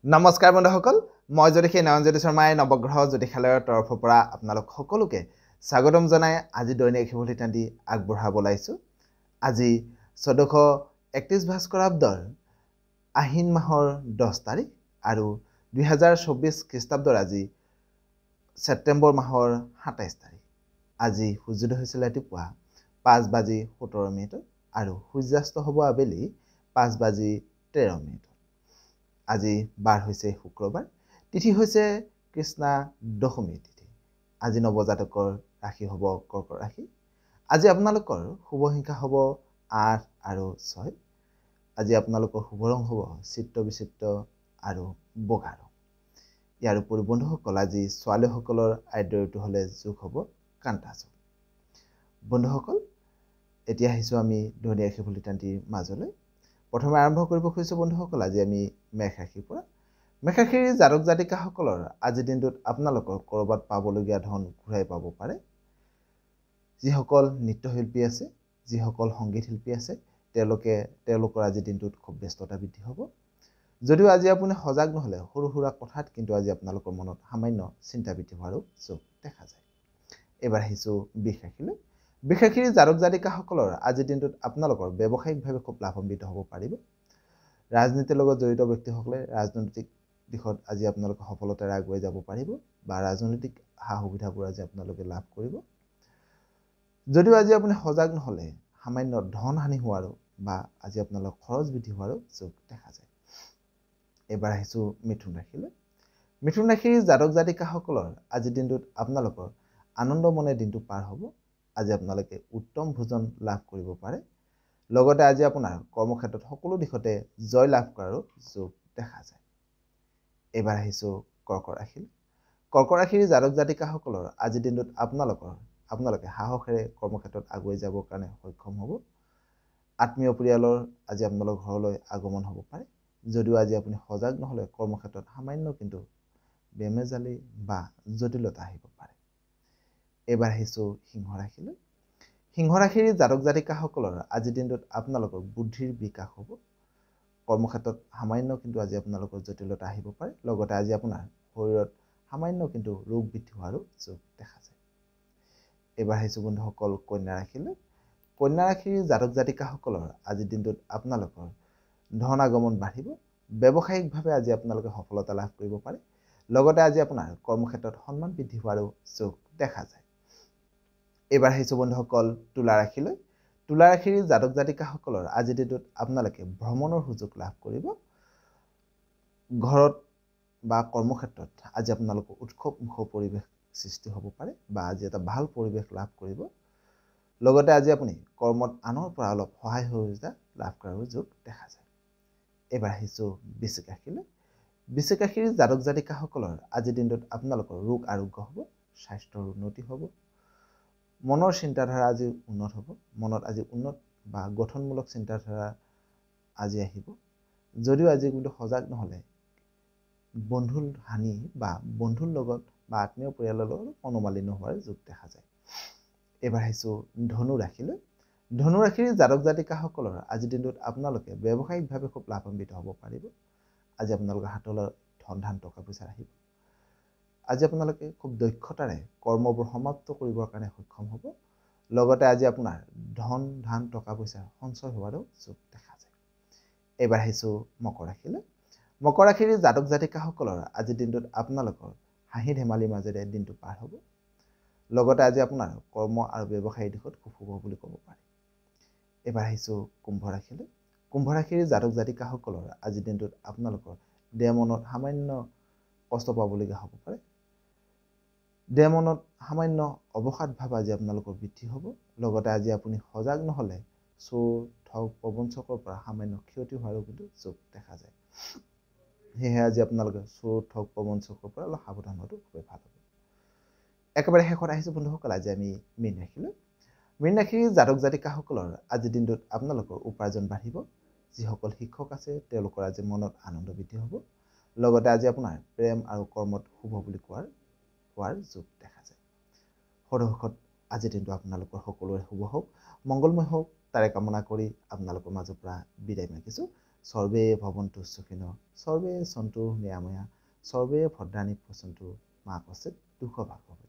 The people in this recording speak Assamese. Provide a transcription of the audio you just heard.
নমস্কাৰ বন্ধুসকল মই জ্যোতিষী নয়নজ্যোতি শৰ্মাই নৱগ্ৰহ জ্যোতিষালয়ৰ তৰফৰ পৰা আপোনালোক সকলোকে স্বাগতম জনাই আজি দৈনিক শিৱলিতান্তি আগবঢ়াব ওলাইছোঁ। আজি 1431 ভাস্কৰাব্দৰ আহিন মাহৰ 10 তাৰিখ আৰু 2024 খ্ৰীষ্টাব্দৰ আজি ছেপ্টেম্বৰ মাহৰ 27 তাৰিখ। আজি সূৰ্যোদয় হৈছিল ৰাতিপুৱা 5:17 আৰু সূৰ্যাস্ত হ'ব আবেলি 5:13। আজি বাৰ হৈছে শুক্ৰবাৰ, তিথি হৈছে কৃষ্ণা দশমী তিথি। আজি নৱজাতকৰ ৰাশি হ'ব কৰ্কট ৰাশি। আজি আপোনালোকৰ শুভ সংখ্যা হ'ব 8 আৰু 6। আজি আপোনালোকৰ শুভ ৰং হ'ব চিত্ৰ বিচিত্ৰ আৰু বগা ৰং। ইয়াৰ উপৰি বন্ধুসকল আজি ছোৱালীসকলৰ আদ্য ঋতু হ'লে যোগ হ'ব কান্তা যোগ। বন্ধুসকল এতিয়া আহিছোঁ আমি দৈনিক শিৱলিতান্তিৰ মাজলৈ। প্ৰথমে আৰম্ভ কৰিব খুজিছোঁ বন্ধুসকল আজি আমি মেঘ ৰাশিৰ পৰা। মেঘ ৰাশিৰ জাতক জাতিকাসকলৰ আজিৰ দিনটোত আপোনালোকৰ ক'ৰবাত পাবলগীয়া ধন ঘূৰাই পাব পাৰে। যিসকল নৃত্যশিল্পী আছে, যিসকল সংগীত শিল্পী আছে, তেওঁলোকৰ আজিৰ দিনটোত খুব ব্যস্ততা বৃদ্ধি হ'ব। যদিও আজি আপুনি সজাগ নহ'লে সৰু সুৰা কথাত কিন্তু আজি আপোনালোকৰ মনত সামান্য চিন্তা বৃদ্ধি হোৱাৰো যোগ দেখা যায়। এইবাৰ আহিছোঁ বৃষ ৰাশিলৈ। বৃষ ৰাশিৰ জাতক জাতিকাসকলৰ আজিৰ দিনটোত আপোনালোকৰ ব্যৱসায়িকভাৱে খুব লাভান্বিত হ'ব পাৰিব। ৰাজনীতিৰ লগত জড়িত ব্যক্তিসকলে ৰাজনৈতিক দিশত আজি আপোনালোকে সফলতাৰে আগুৱাই যাব পাৰিব বা ৰাজনৈতিক সা সুবিধাবোৰ আজি আপোনালোকে লাভ কৰিব। যদিও আজি আপুনি সজাগ নহ'লে সামান্য ধন হানি হোৱাৰো বা আজি আপোনালোকৰ খৰচ বৃদ্ধি হোৱাৰো যোগ দেখা যায়। এইবাৰ আহিছোঁ মিথুন ৰাশিলৈ। মিথুন ৰাশিৰ জাতক জাতিকাসকলৰ আজিৰ দিনটোত আপোনালোকৰ আনন্দমনে দিনটো পাৰ হ'ব। আজি আপোনালোকে উত্তম ভোজন লাভ কৰিব পাৰে। লগতে আজি আপোনাৰ কৰ্মক্ষেত্ৰত সকলো দিশতে জয় লাভ কৰাৰো যোগ দেখা যায়। এইবাৰ আহিছোঁ কৰ্কট ৰাশিলৈ। কৰ্কট ৰাশিৰ জাতক জাতিকাসকলৰ আজিৰ দিনটোত আপোনালোকে সাহসেৰে কৰ্মক্ষেত্ৰত আগুৱাই যাবৰ কাৰণে সক্ষম হ'ব। আত্মীয় পৰিয়ালৰ আজি আপোনালোকৰ ঘৰলৈ আগমন হ'ব পাৰে। যদিও আজি আপুনি সজাগ নহ'লে কৰ্মক্ষেত্ৰত সামান্য কিন্তু বেমেজালি বা জটিলতা আহিব পাৰে। এইবাৰ আহিছোঁ সিংহ ৰাশিলৈ। সিংহ ৰাশিৰ জাতক জাতিকাসকলৰ আজিৰ দিনটোত আপোনালোকৰ বুদ্ধিৰ বিকাশ হ'ব। কৰ্মক্ষেত্ৰত সামান্য কিন্তু আজি আপোনালোকৰ জটিলতা আহিব পাৰে। লগতে আজি আপোনাৰ শৰীৰত সামান্য কিন্তু ৰোগ বৃদ্ধি হোৱাৰো যোগ দেখা যায়। এইবাৰ আহিছোঁ বন্ধুসকল কন্যা ৰাশিলৈ। কন্যা ৰাশিৰ জাতক জাতিকাসকলৰ আজিৰ দিনটোত আপোনালোকৰ ধন আগমন বাঢ়িব। ব্যৱসায়িকভাৱে আজি আপোনালোকে সফলতা লাভ কৰিব পাৰে। লগতে আজি আপোনাৰ কৰ্মক্ষেত্ৰত সন্মান বৃদ্ধি হোৱাৰো যোগ দেখা যায়। এইবাৰ আহিছোঁ বন্ধুসকল তুলা ৰাশিলৈ। তুলা ৰাশিৰ জাতক জাতিকাসকলৰ আজিৰ দিনটোত আপোনালোকে ভ্ৰমণৰ সুযোগ লাভ কৰিব। ঘৰত বা কৰ্মক্ষেত্ৰত আজি আপোনালোকৰ উৎসৱমুখৰ পৰিৱেশ সৃষ্টি হ'ব পাৰে বা আজি এটা ভাল পৰিৱেশ লাভ কৰিব। লগতে আজি আপুনি কৰ্মত আনৰ পৰা অলপ সহায় সহযোগিতা লাভ কৰাৰো যোগ দেখা যায়। এইবাৰ আহিছোঁ বৃশ্চিক ৰাশিলৈ। বৃশ্চিক ৰাশিৰ জাতক জাতিকাসকলৰ আজিৰ দিনটোত আপোনালোকৰ ৰোগ আৰোগ্য হ'ব, স্বাস্থ্যৰ উন্নতি হ'ব। মনৰ চিন্তাধাৰা আজি উন্নত হ'ব। মনত আজি উন্নত বা গঠনমূলক চিন্তাধাৰা আজি আহিব। যদিও আজি কিন্তু সজাগ নহ'লে বন্ধুৰ হানি বা বন্ধুৰ লগত বা আত্মীয় পৰিয়ালৰ লগত মনোমালিন্য হোৱাৰ যোগ দেখা যায়। এইবাৰ আহিছোঁ ধনু ৰাশিলৈ। ধনু ৰাশিৰ জাতক জাতিকাসকলৰ আজিৰ দিনটোত আপোনালোকে ব্যৱসায়িকভাৱে খুব লাভান্বিত হ'ব পাৰিব। আজি আপোনালোকৰ হাতলৈ ধন টকা পইচা আহিব। আজি আপোনালোকে খুব দক্ষতাৰে কৰ্মবোৰ সমাপ্ত কৰিবৰ কাৰণে সক্ষম হ'ব। লগতে আজি আপোনাৰ ধন টকা পইচা সঞ্চয় হোৱাৰো যোগ দেখা যায়। এইবাৰ আহিছোঁ মকৰ ৰাশিলৈ। মকৰ ৰাশিৰ জাতক জাতিকাসকলৰ আজিৰ দিনটোত আপোনালোকৰ হাঁহি ধেমালিৰ মাজেৰে দিনটো পাৰ হ'ব। লগতে আজি আপোনাৰ কৰ্ম আৰু ব্যৱসায়িক দিশত খুব শুভ বুলি ক'ব পাৰি। এইবাৰ আহিছোঁ কুম্ভ ৰাশিলৈ। কুম্ভ ৰাশিৰ জাতক জাতিকাসকলৰ আজিৰ দিনটোত আপোনালোকৰ দেহ মনত সামান্য কষ্ট পাবলগীয়া হ'ব পাৰে। দেহ মনত সামান্য অৱসাদ ভাৱ আজি আপোনালোকৰ বৃদ্ধি হ'ব। লগতে আজি আপুনি সজাগ নহ'লে চোৰ ঠগ প্ৰবঞ্চকৰ পৰা সামান্য ক্ষতি হোৱাৰো কিন্তু যোগ দেখা যায়। সেয়েহে আজি আপোনালোকে চোৰ ঠগ প্ৰবঞ্চকৰ পৰা অলপ সাৱধান হোৱাটো খুবেই ভাল হ'ব। একেবাৰে শেষত আহিছোঁ বন্ধুসকল আজি আমি মীন ৰাশিলৈ। মীন ৰাশিৰ জাতক জাতিকাসকলৰ আজিৰ দিনটোত আপোনালোকৰ উপাৰ্জন বাঢ়িব। যিসকল শিক্ষক আছে তেওঁলোকৰ আজি মনত আনন্দ বৃদ্ধি হ'ব। লগতে আজি আপোনাৰ প্ৰেম আৰু কৰ্মত শুভ বুলি হোৱাৰ যোগ দেখা যায়। সদশেষত আজিৰ দিনটো আপোনালোকৰ সকলোৰে শুভ হওক, মংগলময় হওক তাৰে কামনা কৰি আপোনালোকৰ মাজৰ পৰা বিদায় মাগিছোঁ। সৰ্বে ভৱন্তু সুখিনঃ সৰ্বে সন্তু নিৰাময়া সৰ্বে ভদ্ৰাণি পশ্যন্তু মা কশ্চিৎ দুঃখভাগ্ ভৱেৎ।